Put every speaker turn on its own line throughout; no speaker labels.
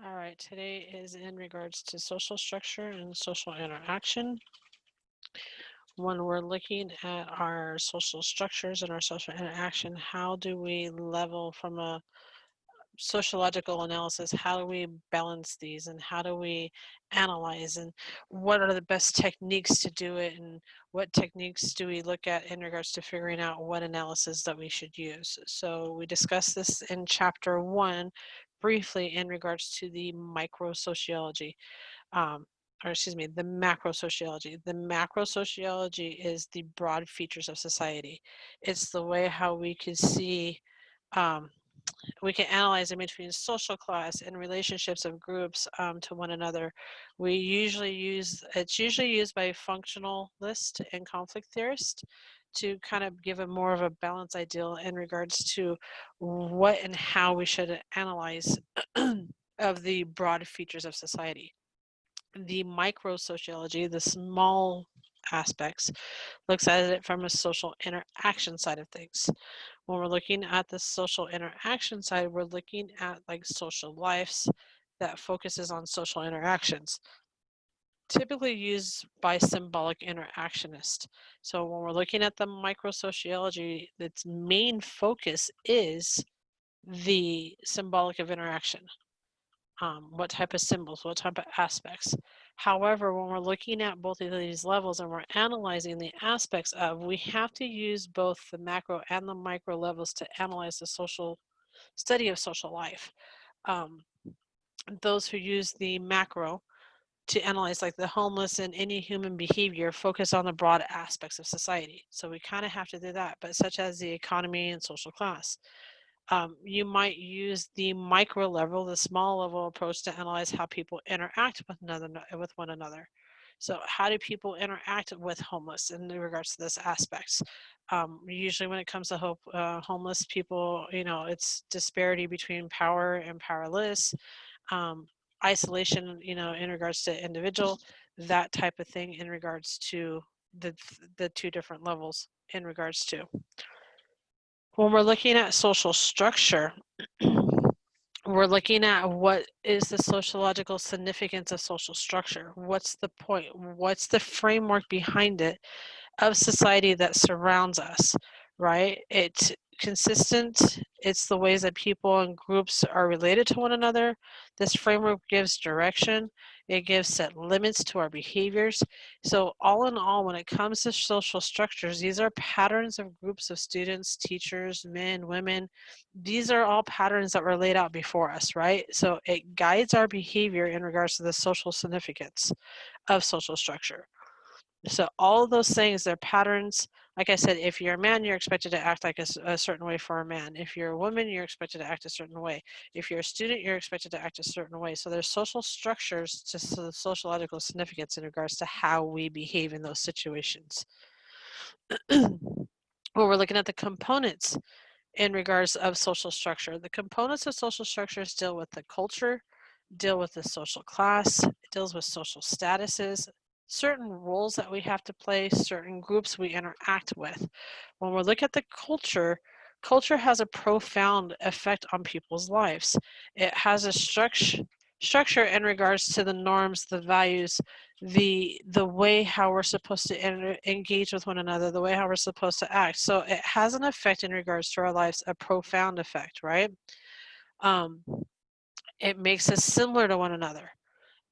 All right, today is in regards to social structure and social interaction. When we're looking at our social structures and our social interaction, how do we level from a sociological analysis? How do we balance these and how do we analyze and what are the best techniques to do it and what techniques do we look at in regards to figuring out what analysis that we should use? So we discussed this in chapter 1 briefly in regards to the microsociology, um, or excuse me, the macro sociology. The macro sociology is the broad features of society. It's the way how um, we can analyze in between social class and relationships of groups to one another. It's usually used by functionalist and conflict theorist to kind of give a more of a balanced ideal in regards to what and how we should analyze of the broad features of society. The micro sociology, the small aspects, looks at it from a social interaction side of things. When we're looking at the social interaction side, we're looking at like social lives that focuses on social interactions, typically used by symbolic interactionists. So when we're looking at the microsociology, its main focus is the symbolic of interaction. What type of symbols, what type of aspects. However, when we're looking at both of these levels and we're analyzing the aspects of, we have to use both the macro and the micro levels to analyze the social study of social life. Um, those who use the macro to analyze like the homeless and any human behavior focus on the broad aspects of society. So we kind of have to do that, but such as the economy and social class. You might use the micro level, the small level approach to analyze how people interact with one another. So how do people interact with homeless in regards to this aspects? Usually when it comes to homeless people, it's disparity between power and powerless, um, isolation, in regards to individual, that type of thing in regards to the, the two different levels in regards to. When we're looking at social structure, we're looking at what is the sociological significance of social structure. What's the point? What's the framework behind it of society that surrounds us, right? It's consistent. It's the ways that people and groups are related to one another. This framework gives direction. It gives set limits to our behaviors. So all in all, when it comes to social structures, these are patterns of groups of students, teachers, men, women. These are all patterns that were laid out before us, right? So it guides our behavior in regards to the social significance of social structure. So all of those things, they're patterns. Like I said, if you're a man, you're expected to act like a certain way for a man. If you're a woman, you're expected to act a certain way. If you're a student, you're expected to act a certain way. So there's social structures to sociological significance in regards to how we behave in those situations. When we're looking at the components in regards of social structure, the components of social structures deal with the culture, deal with the social class, it deals with social statuses, certain roles that we have to play, certain groups we interact with. When we look at the culture, culture has a profound effect on people's lives. It has a structure in regards to the norms, the values, the way how we're supposed to engage with one another, the way how we're supposed to act. So it has an effect in regards to our lives, a profound effect, right? Um, it makes us similar to one another,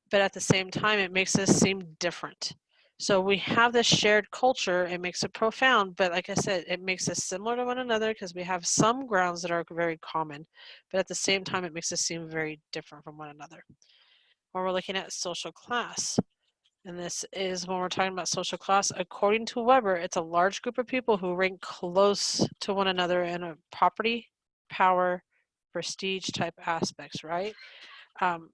but at the same time, it makes us seem different. So we have this shared culture, it makes it profound, but like I said, it makes us similar to one another because we have some grounds that are very common, but at the same time, it makes us seem very different from one another. When we're looking at social class, and this is when we're talking about social class, according to Weber, it's a large group of people who rank close to one another in a property, power, prestige type aspects, right? Um,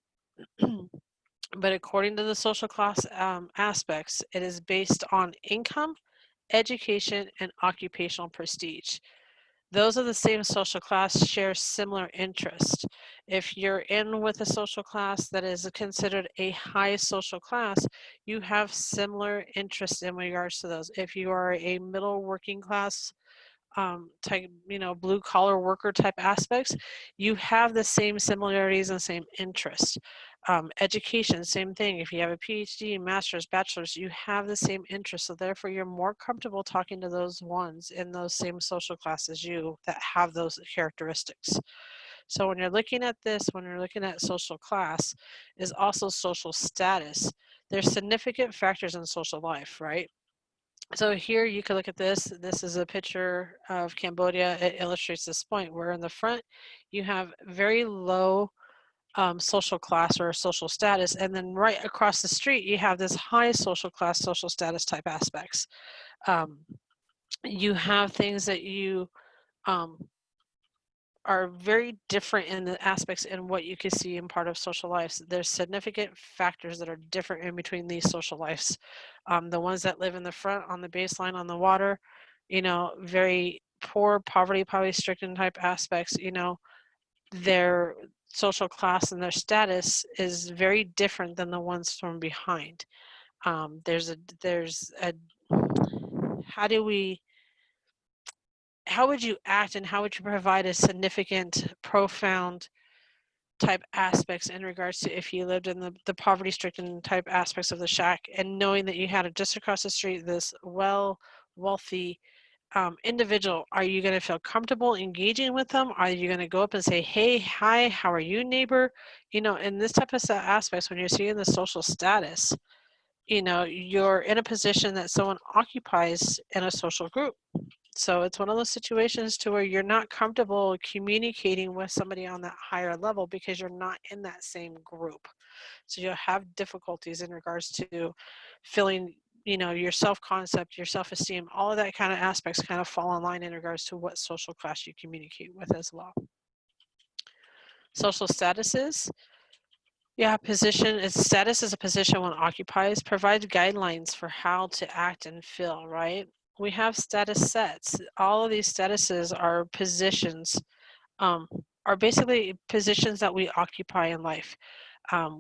but according to the social class aspects, it is based on income, education, and occupational prestige. Those of the same social class share similar interests. If you're in with a social class that is considered a high social class, you have similar interests in regards to those. If you are a middle working class type, blue collar worker type aspects, you have the same similarities and same interest. Education, same thing. If you have a PhD, master's, bachelor's, you have the same interest. So therefore, you're more comfortable talking to those ones in those same social class as you that have those characteristics. So when you're looking at this, when you're looking at social class, is also social status. There's significant factors in social life, right? So here you can look at this. This is a picture of Cambodia. It illustrates this point where in the front you have very low social class or social status, and then right across the street you have this high social class, social status type aspects. You have things that you um, are very different in the aspects in what you can see in part of social lives. There's significant factors that are different in between these social lives. The ones that live in the front on the baseline on the water, very poor, poverty stricken type aspects, their social class and their status is very different than the ones from behind. There's a how would you act and how would you provide a significant, profound type aspects in regards to if you lived in the poverty stricken type aspects of the shack, and knowing that you had it just across the street, this wealthy individual, are you going to feel comfortable engaging with them? Are you going to go up and say, hey, hi, how are you, neighbor? In this type of aspects, when you're seeing the social status, you're in a position that someone occupies in a social group. So it's one of those situations to where you're not comfortable communicating with somebody on that higher level because you're not in that same group. So you'll have difficulties in regards to feeling, your self-concept, your self-esteem, all of that kind of aspects kind of fall in line in regards to what social class you communicate with as well. Social statuses. Yeah, status is a position one occupies, provides guidelines for how to act and feel, right? We have status sets. All of these statuses are positions, are basically positions that we occupy in life.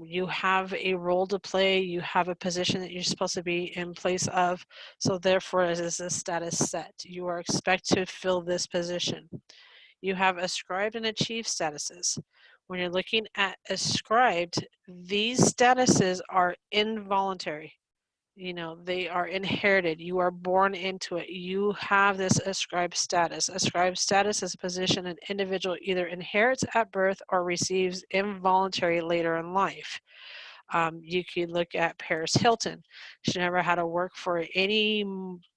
You have a role to play, you have a position that you're supposed to be in place of, so therefore it is a status set. You are expected to fill this position. You have ascribed and achieved statuses. When you're looking at ascribed, these statuses are involuntary. They are inherited. You are born into it. You have this ascribed status. Ascribed status is a position an individual either inherits at birth or receives involuntary later in life. You could look at Paris Hilton. She never had to work for any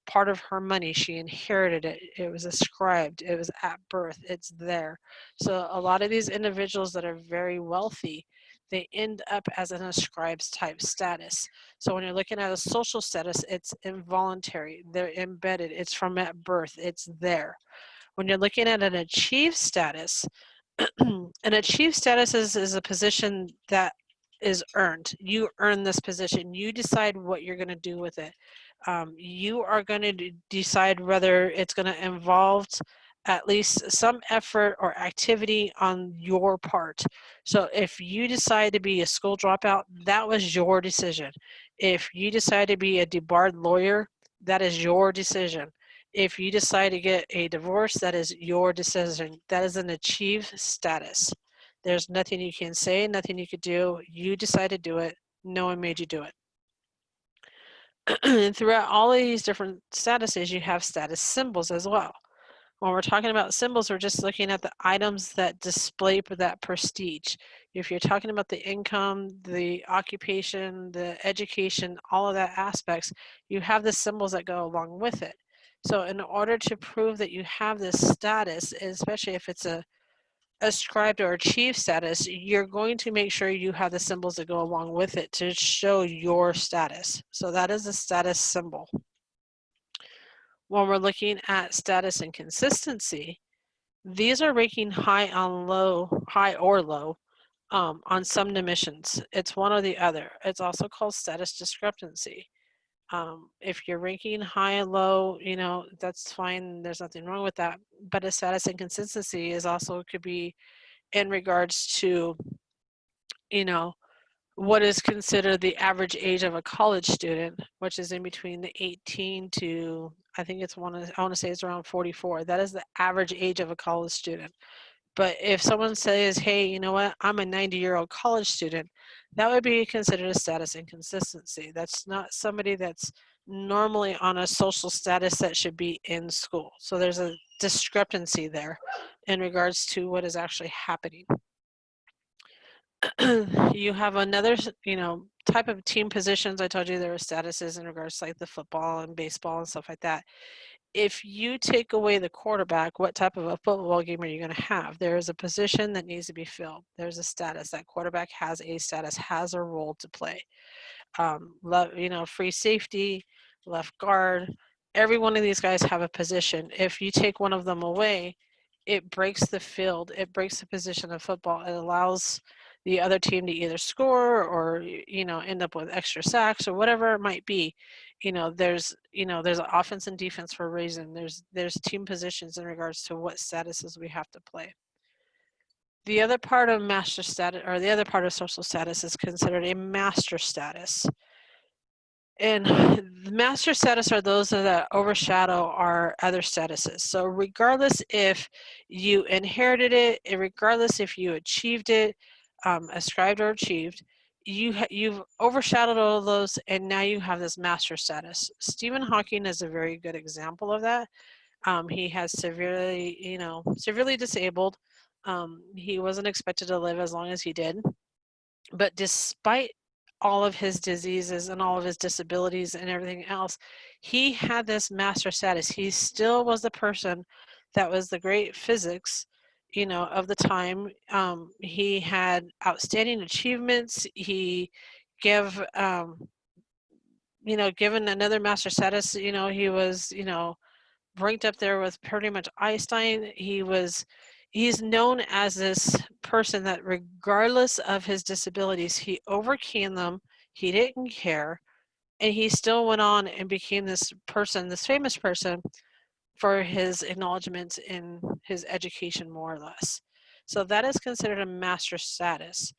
part of her money. She inherited it. It was ascribed. It was at birth. It's there. So a lot of these individuals that are very wealthy, they end up as an ascribed type status. So when you're looking at a social status, it's involuntary. They're embedded. It's from at birth. It's there. When you're looking at an achieved status, an achieved status is a position that is earned. You earn this position. You decide what you're going to do with it. You are going to decide whether it's going to involve at least some effort or activity on your part. So if you decide to be a school dropout, that was your decision. If you decide to be a debarred lawyer, that is your decision. If you decide to get a divorce, that is your decision. That is an achieved status. There's nothing you can say, nothing you could do. You decide to do it. No one made you do it. And throughout all of these different statuses, you have status symbols as well. When we're talking about symbols, we're just looking at the items that display that prestige. If you're talking about the income, the occupation, the education, all of that aspects, you have the symbols that go along with it. So in order to prove that you have this status, especially if it's a ascribed or achieved status, you're going to make sure you have the symbols that go along with it to show your status. So that is a status symbol. When we're looking at status and consistency, these are ranking high or low on some dimensions. It's one or the other. It's also called status discrepancy. If you're ranking high and low, that's fine. There's nothing wrong with that. But a status inconsistency is also could be in regards to, what is considered the average age of a college student, which is in between the 18 to I think I want to say it's around 44. That is the average age of a college student. But if someone says, hey, you know what, I'm a 90-year-old college student, that would be considered a status inconsistency. That's not somebody that's normally on a social status that should be in school. So there's a discrepancy there in regards to what is actually happening. You have another, type of team positions. I told you there are statuses in regards to like the football and baseball and stuff like that. If you take away the quarterback, what type of a football game are you going to have? There is a position that needs to be filled. There's a status. That quarterback has a status, has a role to play. Free safety, left guard. Every one of these guys have a position. If you take one of them away, it breaks the field. It breaks the position of football. It allows the other team to either score or end up with extra sacks or whatever it might be. There's offense and defense for a reason. There's team positions in regards to what statuses we have to play. The other part of master status, or the other part of social status, is considered a master status. And the master status are those that overshadow our other statuses. So regardless if you inherited it, regardless if you achieved it, ascribed or achieved, you've overshadowed all of those, and now you have this master status. Stephen Hawking is a very good example of that. He has severely disabled. He wasn't expected to live as long as he did. But despite all of his diseases and all of his disabilities and everything else, he had this master status. He still was the person that was the great physics, of the time. He had outstanding achievements. He gave, given another master status, he was, ranked up there with pretty much Einstein. He's known as this person that regardless of his disabilities, he overcame them, he didn't care, and he still went on and became this famous person for his acknowledgments in his education, more or less. So that is considered a master status.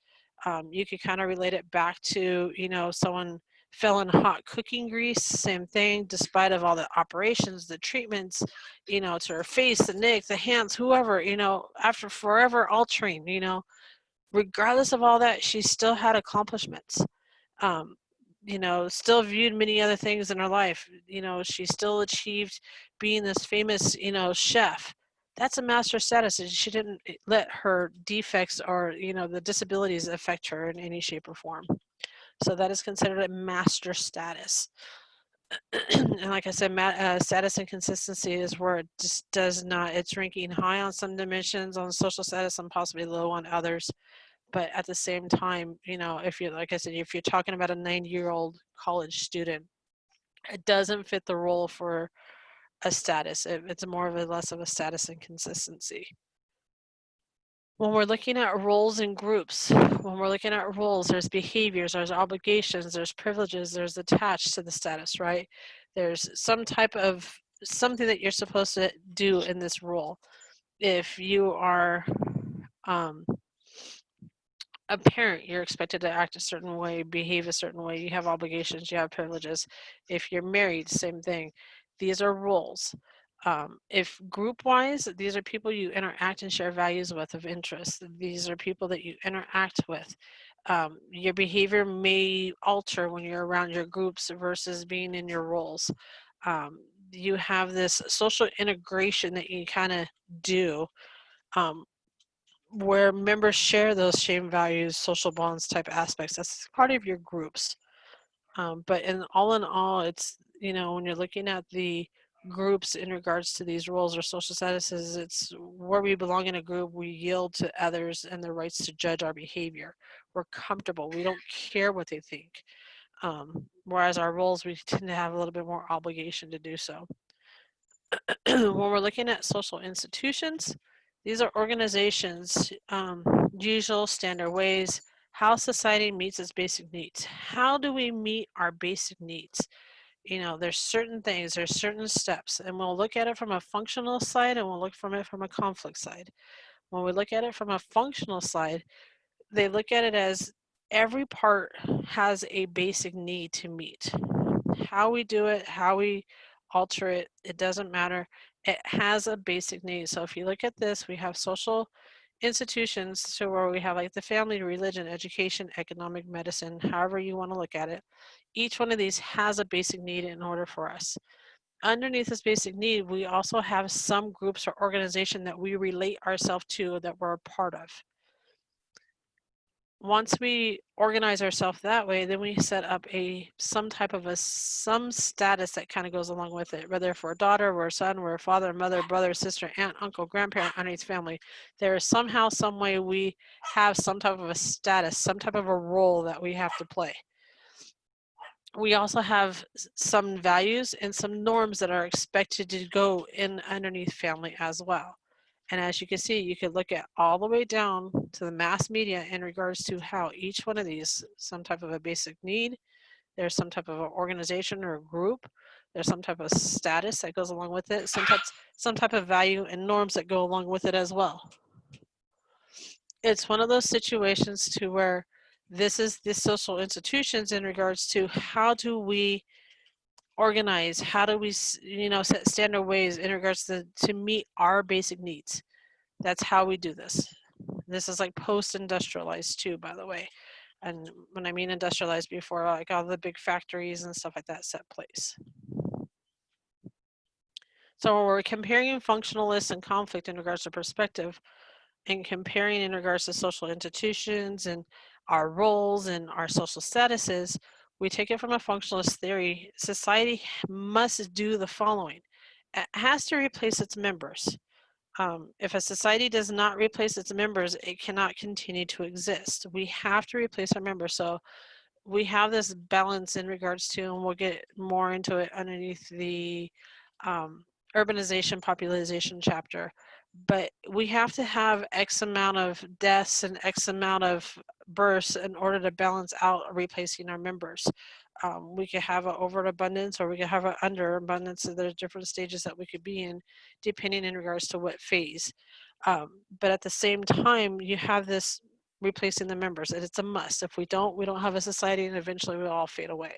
You could kind of relate it back to, someone fell in hot cooking grease, same thing, despite of all the operations, the treatments, to her face, the neck, the hands, whoever, after forever altering, regardless of all that, she still had accomplishments. Um, still viewed many other things in her life. She still achieved being this famous, chef. That's a master status. And she didn't let her defects or, the disabilities affect her in any shape or form. So that is considered a master status. And like I said, status inconsistency is where it just does not, it's ranking high on some dimensions on social status and possibly low on others. But at the same time, if you're, like I said, if you're talking about a 90-year-old college student, it doesn't fit the role for a status. It's more of a less of a status inconsistency. When we're looking at roles in groups, when we're looking at roles, there's behaviors, there's obligations, there's privileges, there's attached to the status, right? There's some type of something that you're supposed to do in this role. If you are a parent, you're expected to act a certain way, behave a certain way. You have obligations, you have privileges. If you're married, same thing. These are roles. If group-wise, these are people you interact and share values with of interest. These are people that you interact with. Your behavior may alter when you're around your groups versus being in your roles. You have this social integration that you kind of do. Where members share those same values, social bonds type aspects. That's part of your groups. But in all, it's, when you're looking at the groups in regards to these roles or social statuses, it's where we belong in a group, we yield to others and their rights to judge our behavior. We're comfortable. We don't care what they think. Whereas our roles, we tend to have a little bit more obligation to do so. When we're looking at social institutions, these are organizations, usual standard ways, how society meets its basic needs. How do we meet our basic needs? There's certain things, there's certain steps, and we'll look at it from a functional side and we'll look from it from a conflict side. When we look at it from a functional side, they look at it as every part has a basic need to meet. How we do it, how we alter it. It doesn't matter. It has a basic need. So if you look at this, we have social institutions, so where we have like the family, religion, education, economic, medicine, however you want to look at it. Each one of these has a basic need in order for us. Underneath this basic need, we also have some groups or organization that we relate ourselves to, that we're a part of. Once we organize ourselves that way, then we set up some type of some status that kind of goes along with it. Whether if we're a daughter, we're a son, we're a father, mother, brother, sister, aunt, uncle, grandparent underneath family, there is somehow, some way we have some type of a status, some type of a role that we have to play. We also have some values and some norms that are expected to go in underneath family as well. And as you can see, you could look at all the way down to the mass media in regards to how each one of these, some type of a basic need, there's some type of an organization or a group, there's some type of status that goes along with it, some type of value and norms that go along with it as well. It's one of those situations to where this is the social institutions in regards to how do we organize, how do we set standard ways in regards to meet our basic needs. That's how we do this. This is like post-industrialized too, by the way. And when I mean industrialized, before like all the big factories and stuff like that set place. So when we're comparing functionalists and conflict in regards to perspective, and comparing in regards to social institutions and our roles and our social statuses, we take it from a functionalist theory. Society must do the following. It has to replace its members. If a society does not replace its members, it cannot continue to exist. We have to replace our members. So we have this balance in regards to, and we'll get more into it underneath the urbanization popularization chapter, but we have to have X amount of deaths and X amount of births in order to balance out replacing our members. We could have an overabundance or we could have an underabundance. So there's different stages that we could be in depending in regards to what phase. But at the same time, you have this replacing the members, and it's a must. If we don't have a society, and eventually we'll all fade away.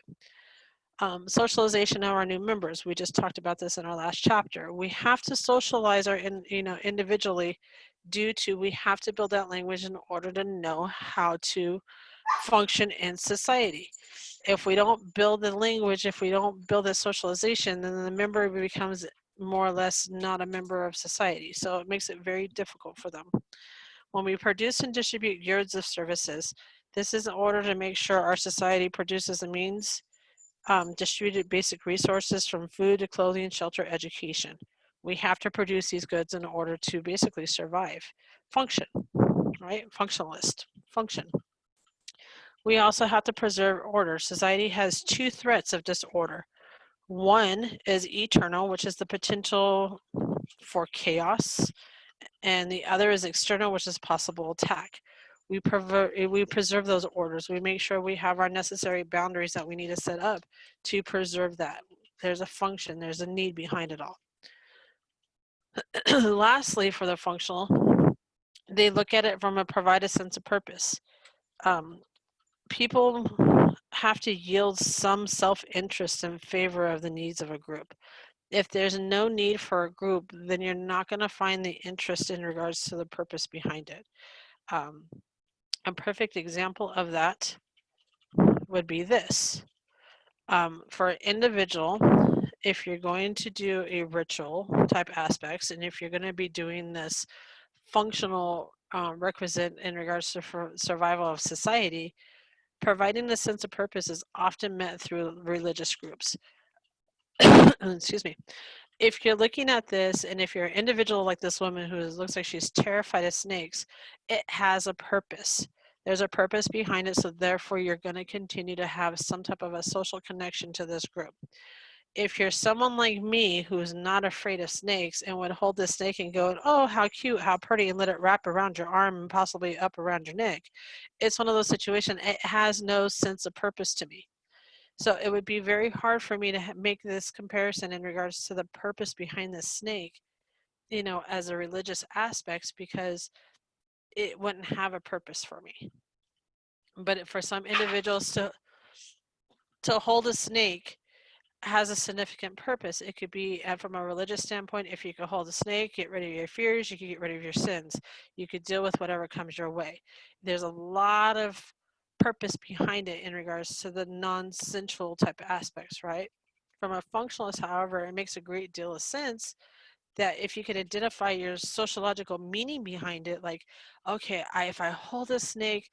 Socialization of our new members. We just talked about this in our last chapter. We have to socialize our individually, due to we have to build that language in order to know how to function in society. If we don't build the language, if we don't build the socialization, then the member becomes more or less not a member of society. So it makes it very difficult for them. When we produce and distribute goods of services, this is in order to make sure our society produces the means, distributed basic resources from food to clothing, shelter, education. We have to produce these goods in order to basically survive. Function, right? Functionalist, function. We also have to preserve order. Society has two threats of disorder. One is eternal, which is the potential for chaos, and the other is external, which is possible attack. We preserve those orders. We make sure we have our necessary boundaries that we need to set up to preserve that. There's a function, there's a need behind it all. Lastly, for the functional, they look at it from provide a sense of purpose. People have to yield some self-interest in favor of the needs of a group. If there's no need for a group, then you're not going to find the interest in regards to the purpose behind it. A perfect example of that would be this. For an individual, if you're going to do a ritual type aspects, and if you're going to be doing this functional requisite in regards to survival of society, providing a sense of purpose is often met through religious groups. Excuse me. If you're looking at this, and if you're an individual like this woman who looks like she's terrified of snakes, it has a purpose. There's a purpose behind it, so therefore you're going to continue to have some type of a social connection to this group. If you're someone like me who's not afraid of snakes and would hold this snake and go, oh, how cute, how pretty, and let it wrap around your arm and possibly up around your neck, it's one of those situations, it has no sense of purpose to me. So it would be very hard for me to make this comparison in regards to the purpose behind this snake, as a religious aspect, because it wouldn't have a purpose for me. But for some individuals to hold a snake has a significant purpose. It could be from a religious standpoint, if you could hold a snake, get rid of your fears, you could get rid of your sins. You could deal with whatever comes your way. There's a lot of purpose behind it in regards to the non-sensual type aspects, right? From a functionalist, however, it makes a great deal of sense that if you could identify your sociological meaning behind it, like, okay, if I hold a snake,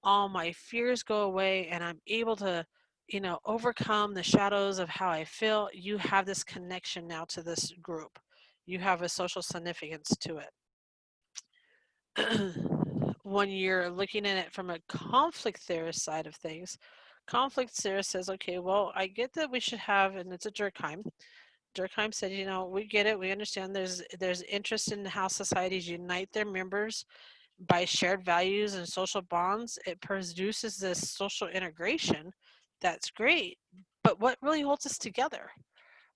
all my fears go away and I'm able to, overcome the shadows of how I feel. You have this connection now to this group. You have a social significance to it. When you're looking at it from a conflict theorist side of things, conflict theorist says, okay, well, I get that we should have, and it's a Durkheim. Durkheim said, we get it, we understand there's interest in how societies unite their members by shared values and social bonds. It produces this social integration. That's great. But what really holds us together?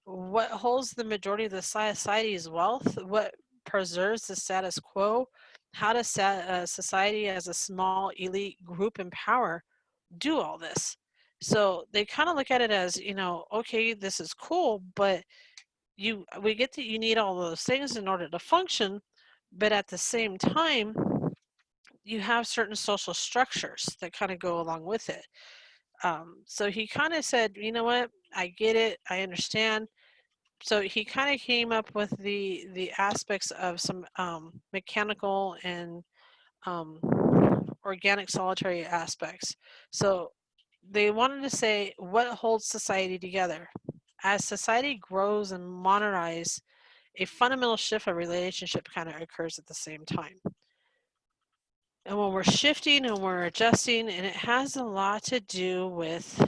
What holds the majority of the society's wealth? What preserves the status quo? How does society as a small elite group in power do all this? So they kind of look at it as, okay, this is cool, but we get that you need all those things in order to function, but at the same time, you have certain social structures that kind of go along with it. So he kind of said, you know what, I get it, I understand. So he kind of came up with the aspects of some mechanical and um, organic solitary aspects. So they wanted to say what holds society together. As society grows and modernizes, a fundamental shift of relationship kind of occurs at the same time. And when we're shifting and we're adjusting, and it has a lot to do with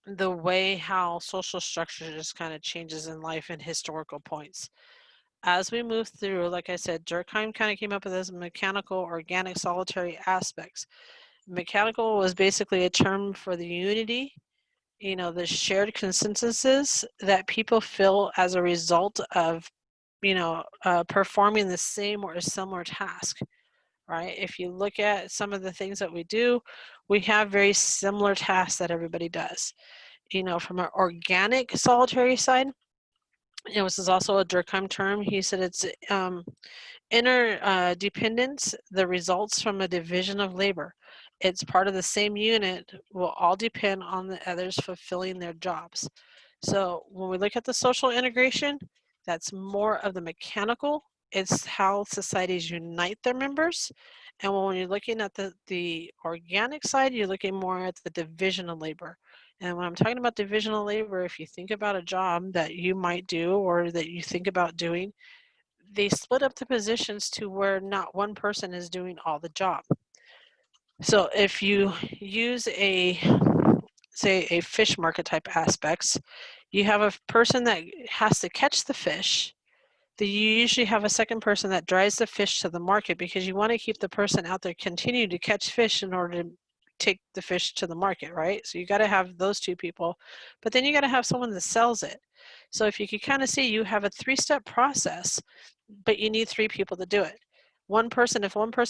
the way how social structure just kind of changes in life and historical points. As we move through, like I said, Durkheim kind of came up with this mechanical, organic, solitary aspects. Mechanical was basically a term for the unity, the shared consensuses that people feel as a result of, performing the same or a similar task. Right? If you look at some of the things that we do, we have very similar tasks that everybody does. From an organic solitary side, this is also a Durkheim term. He said it's interdependence, the results from a division of labor. It's part of the same unit, will all depend on the others fulfilling their jobs. So when we look at the social integration, that's more of the mechanical. It's how societies unite their members. And when you're looking at the organic side, you're looking more at the division of labor. And when I'm talking about division of labor, if you think about a job that you might do or that you think about doing, they split up the positions to where not one person is doing all the job. So if you use say a fish market type aspects, you have a person that has to catch the fish. You usually have a second person that drives the fish to the market because you want to keep the person out there continue to catch fish in order to take the fish to the market, right? So you got to have those two people, but then you got to have someone that sells it. So if you could kind of see, you have a 3-step process, but you need 3 people to do it. If one person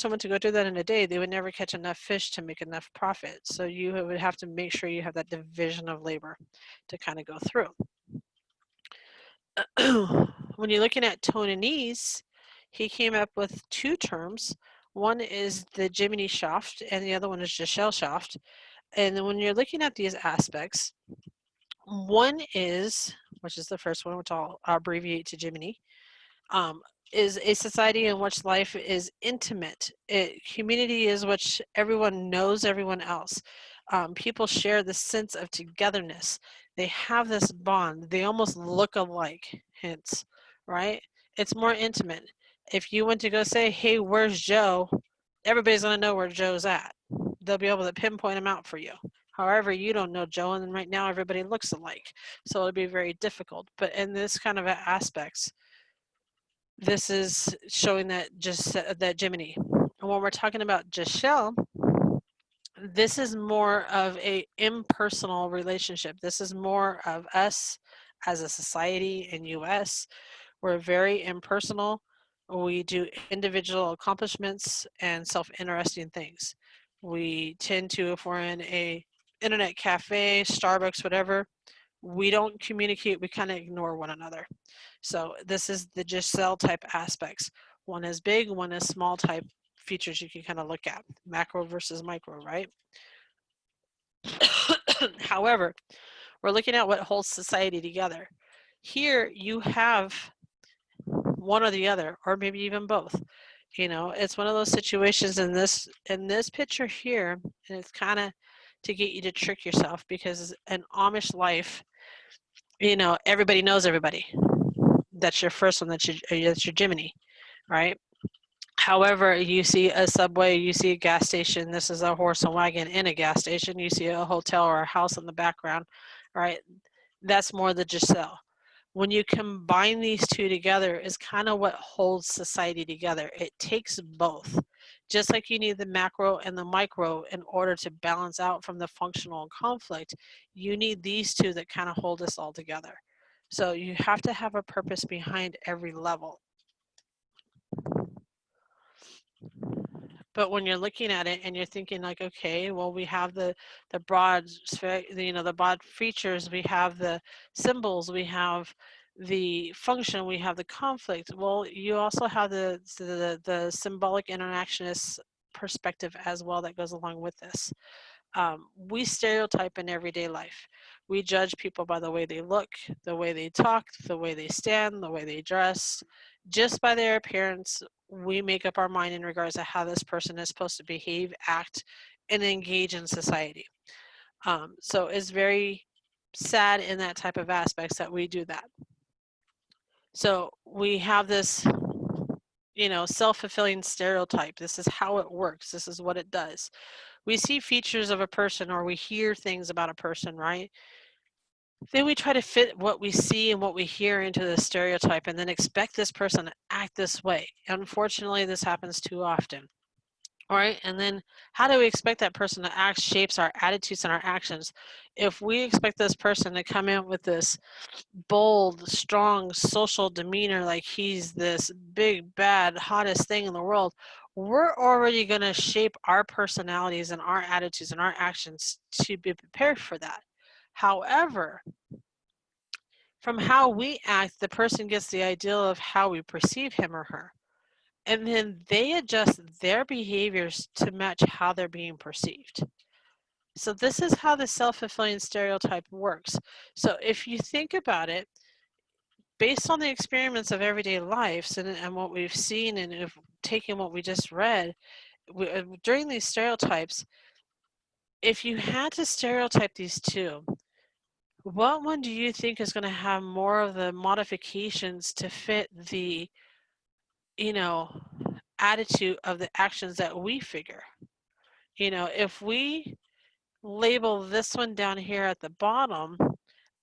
went to go do that in a day, they would never catch enough fish to make enough profit. So you would have to make sure you have that division of labor to kind of go through. When you're looking at Tonanese, he came up with 2 terms. One is the Gemeinschaft and the other one is Gesellschaft. And when you're looking at these aspects, one is, which is the first one, which I'll abbreviate to Gemini, is a society in which life is intimate. Community is which everyone knows everyone else. People share the sense of togetherness. They have this bond. They almost look alike, hence, right? It's more intimate. If you went to go say, hey, where's Joe? Everybody's going to know where Joe's at. They'll be able to pinpoint him out for you. However, you don't know Joe, and right now everybody looks alike. So it'll be very difficult. But in this kind of aspects, this is showing that that Gemini. And when we're talking about Giselle, this is more of a impersonal relationship. This is more of us as a society in US. We're very impersonal. We do individual accomplishments and self-interesting things. We tend to, if we're in a internet cafe, Starbucks, whatever, We don't communicate, we kind of ignore one another. So this is the Giselle type aspects. One is big, one is small type features you can kind of look at. Macro versus micro, right? However, we're looking at what holds society together. Here you have one or the other, or maybe even both. You know, it's one of those situations in this picture here, and it's kind of to get you to trick yourself, because an Amish life, you know, everybody knows everybody. That's your first one. That's your Jiminy, right? However, you see a subway, you see a gas station. This is a horse and wagon in a gas station. You see a hotel or a house in the background, right? That's more the Giselle. When you combine these two together is kind of what holds society together. It takes both. Just like you need the macro and the micro in order to balance out from the functional and conflict, you need these two that kind of hold us all together. So you have to have a purpose behind every level. But when you're looking at it and you're thinking like, okay, well, we have the broad, you know, the broad features, we have the symbols, we have the function, we have the conflict. Well, you also have the symbolic interactionist perspective as well that goes along with this. We stereotype in everyday life. We judge people by the way they look, the way they talk, the way they stand, the way they dress. Just by their appearance, we make up our mind in regards to how this person is supposed to behave, act, and engage in society. So it's very sad in that type of aspects that we do that. So we have this, you know, self-fulfilling stereotype. This is how it works. This is what it does. We see features of a person or we hear things about a person, right? Then we try to fit what we see and what we hear into the stereotype and then expect this person to act this way. Unfortunately, this happens too often. All right, and then how do we expect that person to act shapes our attitudes and our actions. If we expect this person to come in with this bold, strong social demeanor, like he's this big, bad, hottest thing in the world, we're already going to shape our personalities and our attitudes and our actions to be prepared for that. However, from how we act, the person gets the ideal of how we perceive him or her. And then they adjust their behaviors to match how they're being perceived. So this is how the self-fulfilling stereotype works. So if you think about it, based on the experiments of everyday lives and what we've seen, and if taking what we just read, during these stereotypes, if you had to stereotype these two, what one do you think is going to have more of the modifications to fit the, you know, attitude of the actions that we figure? You know, if we label this one down here at the bottom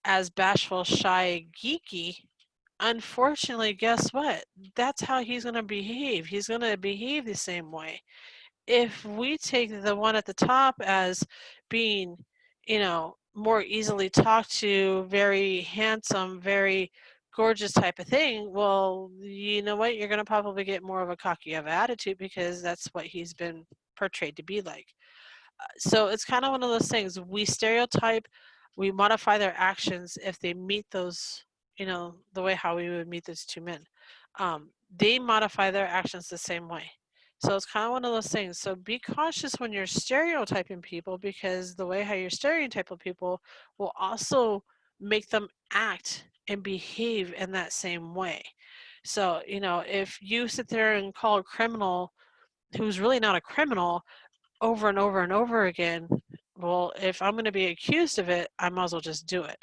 as bashful, shy, geeky, unfortunately, guess what? That's how he's going to behave. He's going to behave the same way. If we take the one at the top as being, you know, more easily talked to, very handsome, very gorgeous type of thing, well, you know what? You're going to probably get more of a cocky of attitude because that's what he's been portrayed to be like. So it's kind of one of those things. We stereotype, we modify their actions if they meet those, you know, the way how we would meet those two men. They modify their actions the same way. So it's kind of one of those things. So be cautious when you're stereotyping people, because the way how you're stereotyping people will also make them act and behave in that same way. So, you know, if you sit there and call a criminal who's really not a criminal over and over and over again, well, if I'm going to be accused of it, I might as well just do it.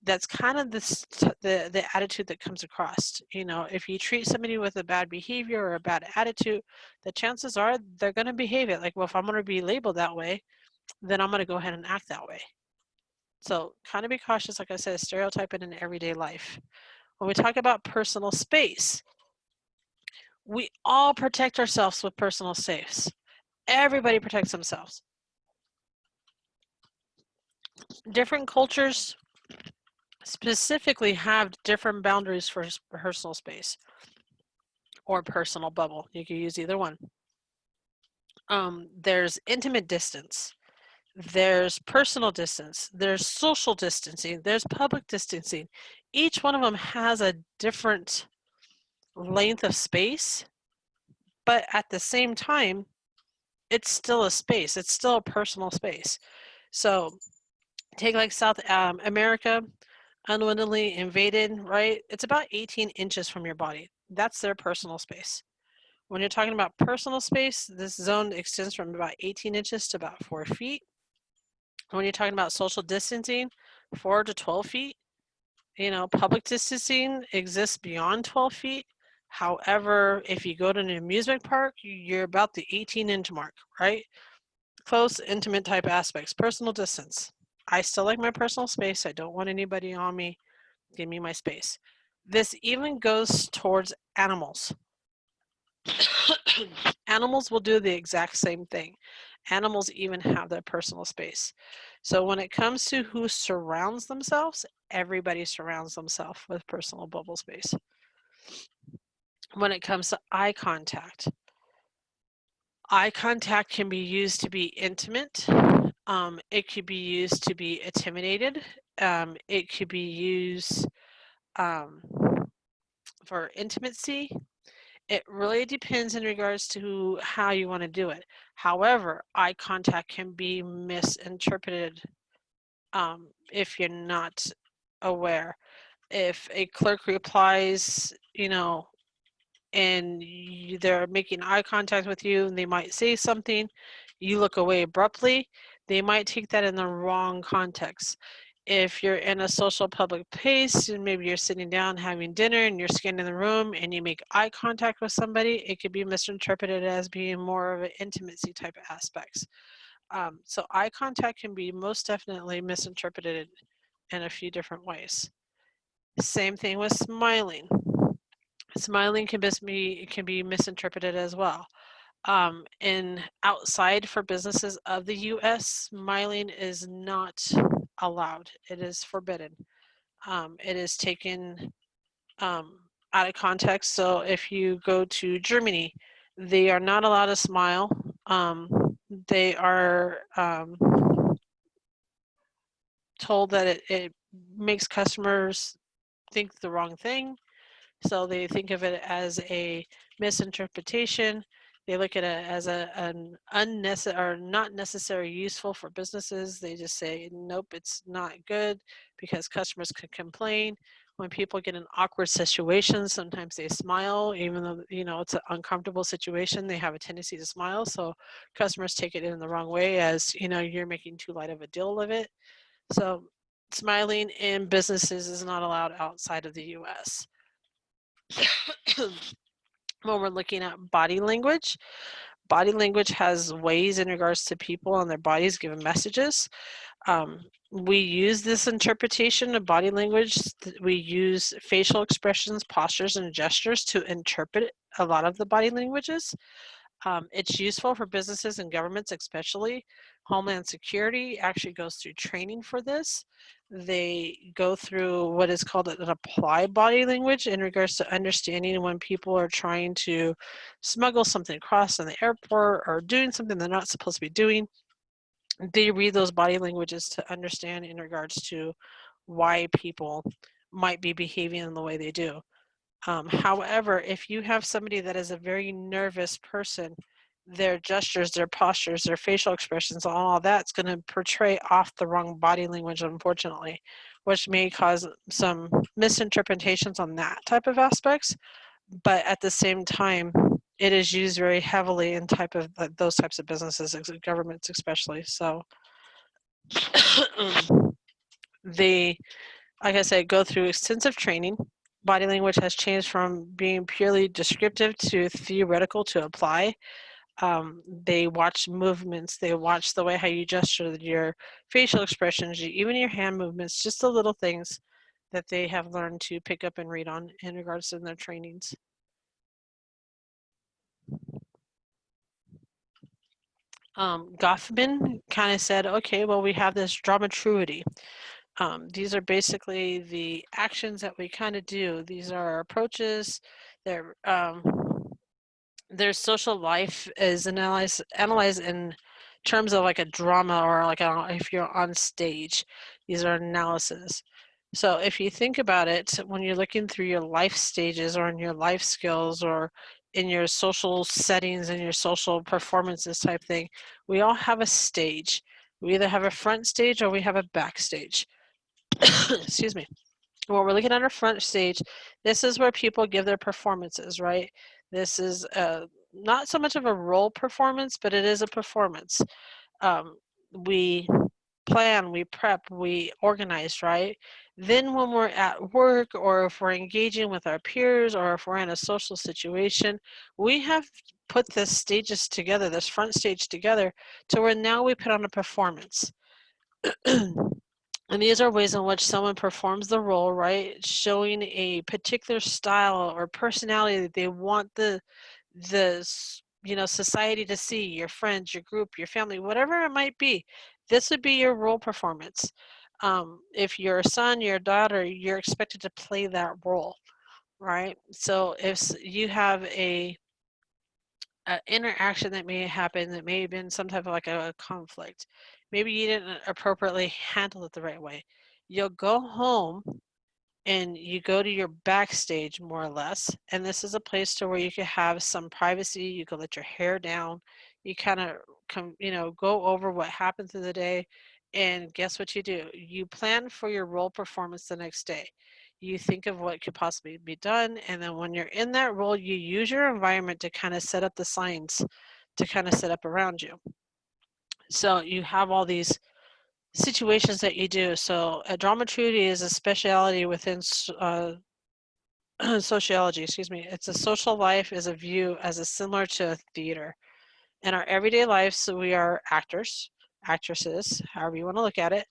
That's kind of the attitude that comes across. You know, if you treat somebody with a bad behavior or a bad attitude, the chances are they're going to behave it. Like, well, if I'm going to be labeled that way, then I'm going to go ahead and act that way. So kind of be cautious, like I said, stereotyping in everyday life. When we talk about personal space, we all protect ourselves with personal space. Everybody protects themselves. Different cultures specifically have different boundaries for personal space or personal bubble. You can use either one. There's intimate distance. There's personal distance, there's social distancing, there's public distancing. Each one of them has a different length of space, but at the same time, it's still a space. It's still a personal space. So take like South America, unwittingly invaded, right? It's about 18 inches from your body. That's their personal space. When you're talking about personal space, this zone extends from about 18 inches to about 4 feet. When you're talking about social distancing, 4 to 12 feet. Public distancing exists beyond 12 feet. However, if you go to an amusement park, you're about the 18-inch mark, right? Close, intimate type aspects, personal distance. I still like my personal space. I don't want anybody on me. Give me my space. This even goes towards animals. Animals will do the exact same thing. Animals even have their personal space. So when it comes to who surrounds themselves, everybody surrounds themselves with personal bubble space. When it comes to eye contact can be used to be intimate. It could be used to be intimidated. It could be used for intimacy. It really depends in regards to how you want to do it. However, eye contact can be misinterpreted if you're not aware. If a clerk replies, and they're making eye contact with you and they might say something, you look away abruptly, they might take that in the wrong context. If you're in a social public place and maybe you're sitting down having dinner and you're scanning the room and you make eye contact with somebody, it could be misinterpreted as being more of an intimacy type of aspects. So eye contact can be most definitely misinterpreted in a few different ways. Same thing with smiling. Smiling can be misinterpreted as well. In outside for businesses of the U.S., smiling is not allowed. It is forbidden. It is taken out of context. So if you go to Germany, they are not allowed to smile. They are told that it makes customers think the wrong thing. So they think of it as a misinterpretation. They look at it as an unnecessary or not necessarily useful for businesses. They just say, nope, it's not good because customers could complain. When people get in awkward situations, sometimes they smile, even though it's an uncomfortable situation. They have a tendency to smile, so customers take it in the wrong way as you're making too light of a deal of it. So smiling in businesses is not allowed outside of the U.S. When we're looking at body language has ways in regards to people and their bodies giving messages. We use this interpretation of body language. We use facial expressions, postures, and gestures to interpret a lot of the body languages. It's useful for businesses and governments, especially. Homeland Security actually goes through training for this. They go through what is called an applied body language in regards to understanding when people are trying to smuggle something across in the airport or doing something they're not supposed to be doing. They read those body languages to understand in regards to why people might be behaving in the way they do. However, if you have somebody that is a very nervous person, their gestures, their postures, their facial expressions, all that's going to portray off the wrong body language, unfortunately, which may cause some misinterpretations on that type of aspects. But at the same time, it is used very heavily in those types of businesses, governments especially. So they, like I said, go through extensive training. Body language has changed from being purely descriptive to theoretical to apply. They watch movements. They watch the way how you gesture, your facial expressions, even your hand movements, just the little things that they have learned to pick up and read on in regards to their trainings. Goffman kind of said, okay, well, we have this dramaturgy. These are basically the actions that we kind of do. These are our approaches. Their social life is analyzed in terms of like a drama or like if you're on stage. These are analysis. So if you think about it, when you're looking through your life stages or in your life skills or in your social settings and your social performances type thing, we all have a stage. We either have a front stage or we have a back stage. Excuse me. When we're looking at our front stage, this is where people give their performances, right? This is not so much of a role performance, but it is a performance. We plan, we prep, we organize, right? Then when we're at work or if we're engaging with our peers or if we're in a social situation, we have put this stages together, this front stage together, to where now we put on a performance. And these are ways in which someone performs the role, right? Showing a particular style or personality that they want the society to see, your friends, your group, your family, whatever it might be. This would be your role performance. If you're a son, your daughter, you're expected to play that role, right? So if you have a interaction that may happen that may have been some type of like a conflict. Maybe you didn't appropriately handle it the right way. You'll go home and you go to your backstage more or less, and this is a place to where you can have some privacy. You can let your hair down. You kind of go over what happened through the day, and guess what you do? You plan for your role performance the next day. You think of what could possibly be done, and then when you're in that role, you use your environment to kind of set up the signs to kind of set up around you. So you have all these situations that you do. So a dramaturgy is a specialty within sociology, excuse me. It's a social life is a view as a similar to a theater. In our everyday lives, so we are actors, actresses, however you want to look at it.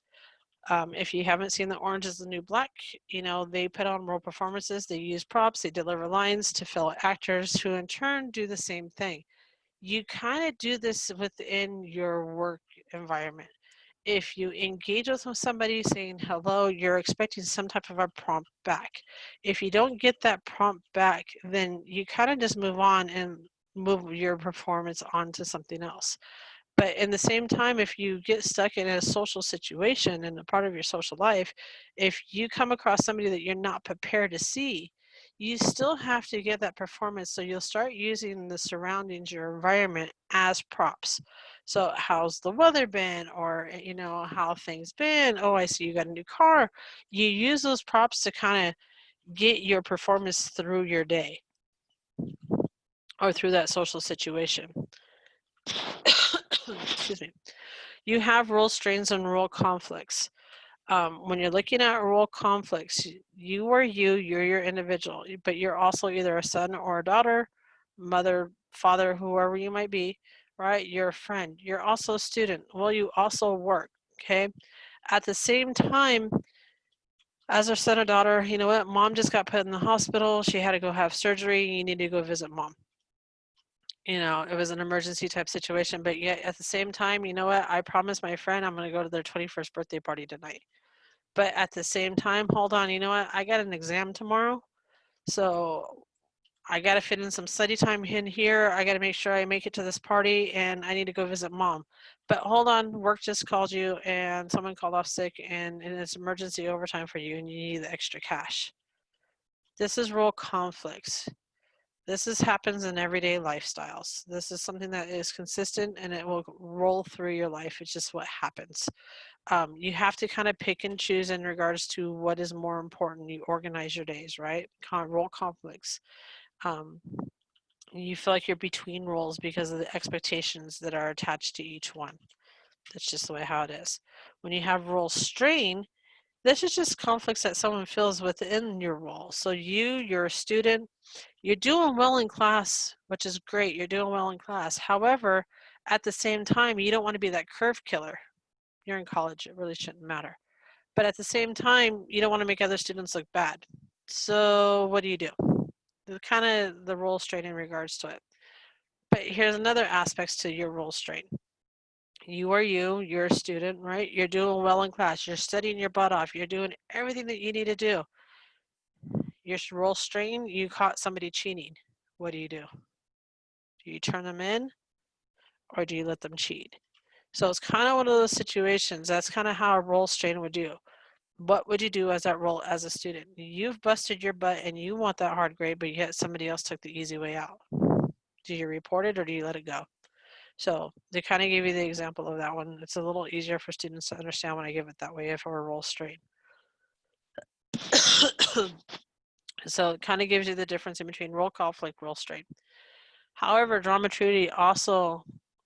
If you haven't seen The Orange is the New Black, they put on role performances, they use props, they deliver lines to fellow actors who in turn do the same thing. You kind of do this within your work environment. If you engage with somebody saying hello, you're expecting some type of a prompt back. If you don't get that prompt back, then you kind of just move on and move your performance on to something else. But in the same time, if you get stuck in a social situation and a part of your social life, if you come across somebody that you're not prepared to see, you still have to get that performance. So you'll start using the surroundings, your environment as props. So how's the weather been? Or, how things been? Oh, I see you got a new car. You use those props to kind of get your performance through your day or through that social situation. Excuse me. You have role strains and role conflicts. When you're looking at role conflicts, you are you're your individual, but you're also either a son or a daughter, mother, father, whoever you might be, right? You're a friend. You're also a student. Well, you also work, okay? At the same time, as a son or daughter, you know what? Mom just got put in the hospital. She had to go have surgery. You need to go visit mom. It was an emergency type situation, but yet at the same time, you know what? I promised my friend I'm going to go to their 21st birthday party tonight. But at the same time, hold on, you know what? I got an exam tomorrow. So I got to fit in some study time in here. I got to make sure I make it to this party and I need to go visit mom. But hold on, work just called you and someone called off sick and it's emergency overtime for you and you need the extra cash. This is role conflicts. Happens in everyday lifestyles. This is something that is consistent and it will roll through your life. It's just what happens. You have to kind of pick and choose in regards to what is more important. You organize your days, right? Role conflicts. Um, you feel like you're between roles because of the expectations that are attached to each one. That's just the way how it is. When you have role strain, this is just conflicts that someone feels within your role. So you're a student, you're doing well in class, which is great. You're doing well in class. However, at the same time, you don't want to be that curve killer. You're in college, it really shouldn't matter. But at the same time, you don't want to make other students look bad. So what do? The kind of the role strain in regards to it. But here's another aspects to your role strain. You're a student, right? You're doing well in class. You're studying your butt off. You're doing everything that you need to do. Your role strain, you caught somebody cheating. What do? Do you turn them in or do you let them cheat? So it's kind of one of those situations. That's kind of how a role strain would do. What would you do as that role as a student? You've busted your butt and you want that hard grade, but yet somebody else took the easy way out. Do you report it or do you let it go? So they kind of give you the example of that one. It's a little easier for students to understand when I give it that way if it were role strain. So it kind of gives you the difference in between role conflict, role strain. However, dramaturgy also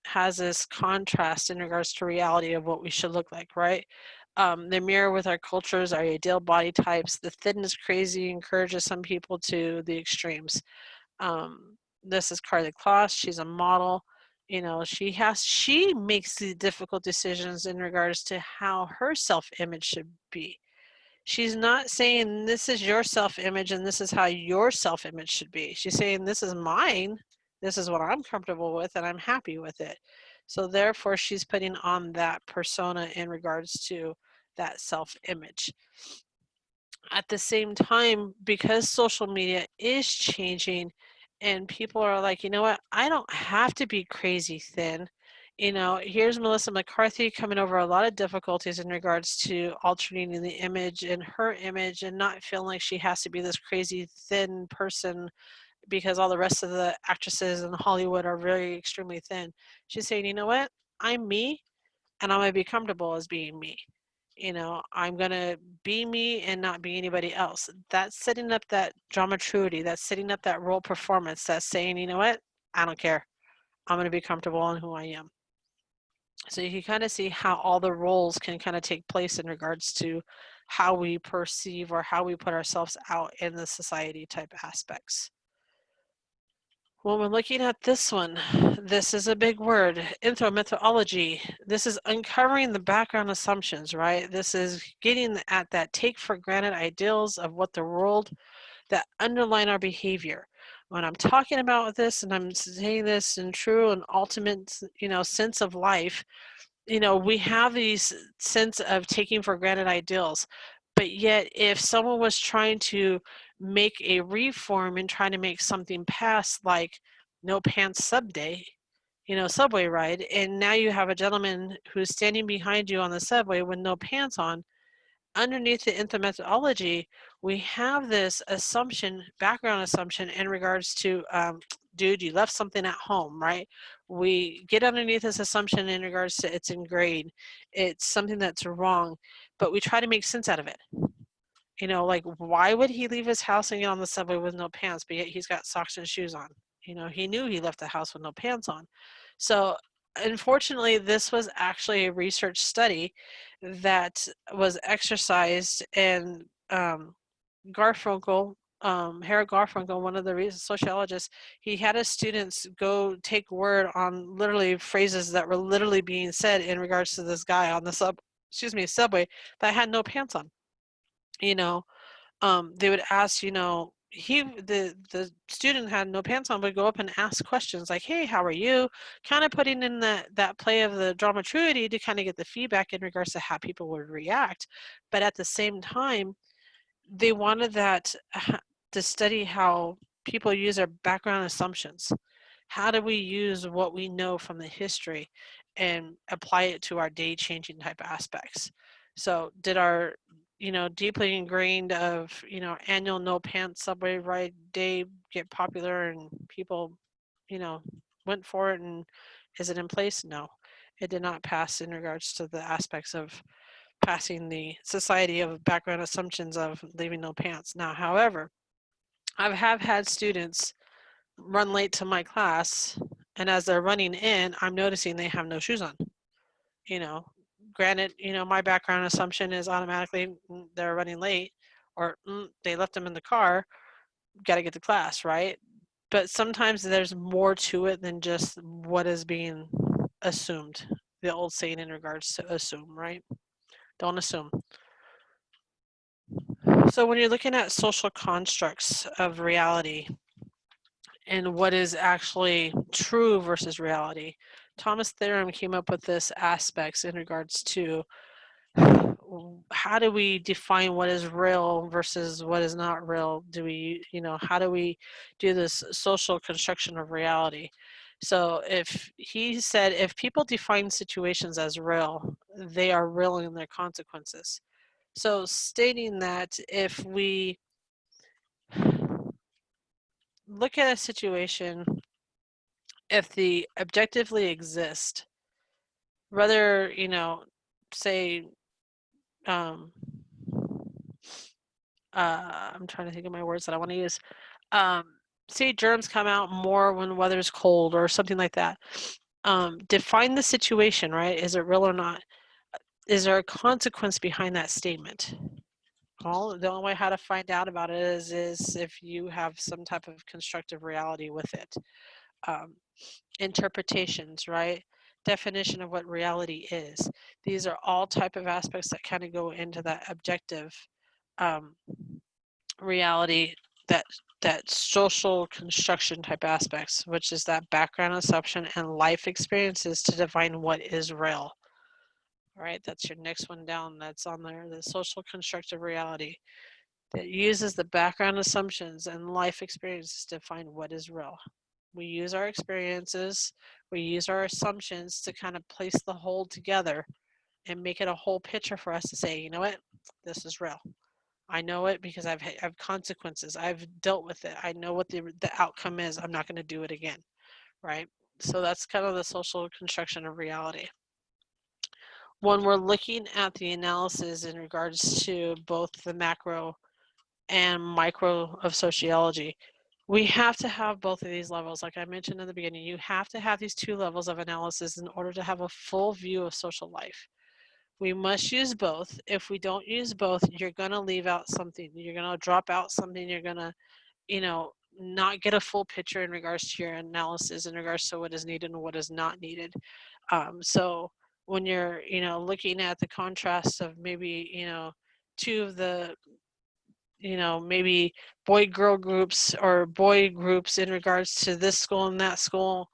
has this contrast in regards to reality of what we should look like, right? They mirror with our cultures, our ideal body types. The thin is crazy encourages some people to the extremes. This is Carly Kloss. She's a model. You know, she makes the difficult decisions in regards to how her self-image should be. She's not saying this is your self-image and this is how your self-image should be. She's saying this is mine. This is what I'm comfortable with and I'm happy with it. So therefore she's putting on that persona in regards to that self-image. At the same time, because social media is changing and people are like, you know what, I don't have to be crazy thin. You know, here's Melissa McCarthy coming over a lot of difficulties in regards to alternating the image and her image and not feeling like she has to be this crazy thin person because all the rest of the actresses in Hollywood are very extremely thin. She's saying, you know what, I'm me and I'm going to be comfortable as being me. You know, I'm going to be me and not be anybody else. That's setting up that dramaturgy, that's setting up that role performance, that's saying, you know what, I don't care. I'm going to be comfortable in who I am. So you can kind of see how all the roles can kind of take place in regards to how we perceive or how we put ourselves out in the society type aspects. When we're looking at this one, this is a big word, anthromethodology. This is uncovering the background assumptions, right? This is getting at that take for granted ideals of what the world that underline our behavior. When I'm talking about this and I'm saying this in true and ultimate, sense of life, we have these sense of taking for granted ideals. But yet, if someone was trying to make a reform and trying to make something pass like no pants sub day, subway ride, and now you have a gentleman who's standing behind you on the subway with no pants on, underneath the methodology, we have this assumption, background assumption in regards to, dude, you left something at home, right? We get underneath this assumption in regards to it's ingrained, it's something that's wrong, but we try to make sense out of it. Like, why would he leave his house and get on the subway with no pants, but yet he's got socks and shoes on? He knew he left the house with no pants on. So unfortunately, this was actually a research study that was exercised, and Garfunkel, Harold Garfunkel, one of the sociologists, he had his students go take word on literally phrases that were literally being said in regards to this guy on the subway that had no pants on. They would ask, the student had no pants on, would go up and ask questions like, hey, how are you? Kind of putting in that play of the dramaturgy to kind of get the feedback in regards to how people would react. But at the same time, they wanted that to study how people use their background assumptions. How do we use what we know from the history and apply it to our day changing type aspects? So did our deeply ingrained of annual no pants subway ride day get popular and people went for it, and is it in place? No, it did not pass in regards to the aspects of passing the society of background assumptions of leaving no pants. Now, however, I have had students run late to my class, and as they're running in, I'm noticing they have no shoes on. Granted, my background assumption is automatically they're running late, or they left them in the car, got to get to class, right? But sometimes there's more to it than just what is being assumed. The old saying in regards to assume, right? Don't assume. So when you're looking at social constructs of reality and what is actually true versus reality, Thomas Theorem came up with this aspects in regards to how do we define what is real versus what is not real? How do we do this social construction of reality? So if he said, if people define situations as real, they are real in their consequences. So stating that if we look at a situation, if they objectively exist, whether, say, um, I'm trying to think of my words that I want to use. Um, Say germs come out more when weather's cold or something like that. Define the situation, right? Is it real or not? Is there a consequence behind that statement? Well, the only way how to find out about it is if you have some type of constructive reality with it. Um, Interpretations, right? Definition of what reality is. These are all type of aspects that kind of go into that objective um, reality, that social construction type aspects, which is that background assumption and life experiences to define what is real. All right, that's your next one down. That's on there, the social constructive reality that uses the background assumptions and life experiences to define what is real. We use our experiences, we use our assumptions to kind of place the whole together and make it a whole picture for us to say, you know what, this is real. I know it because I've consequences. I've dealt with it. I know what the outcome is. I'm not going to do it again, right? So that's kind of the social construction of reality. When we're looking at the analysis in regards to both the macro and micro of sociology, we have to have both of these levels. Like I mentioned in the beginning, you have to have these two levels of analysis in order to have a full view of social life. We must use both. If we don't use both, you're going to leave out something. You're going to drop out something. You're going to, not get a full picture in regards to your analysis in regards to what is needed and what is not needed. So when you're, looking at the contrast of maybe, two of the, maybe boy girl groups or boy groups in regards to this school and that school,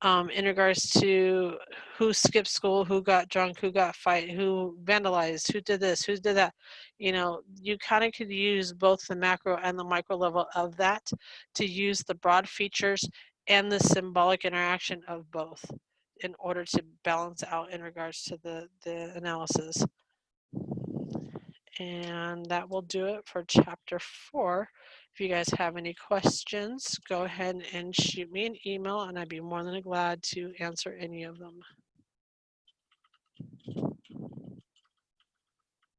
in regards to who skipped school, who got drunk, who got fight, who vandalized, who did this, who did that. You kind of could use both the macro and the micro level of that to use the broad features and the symbolic interaction of both in order to balance out in regards to the analysis. And that will do it for chapter 4. If you guys have any questions, go ahead and shoot me an email and I'd be more than glad to answer any of them.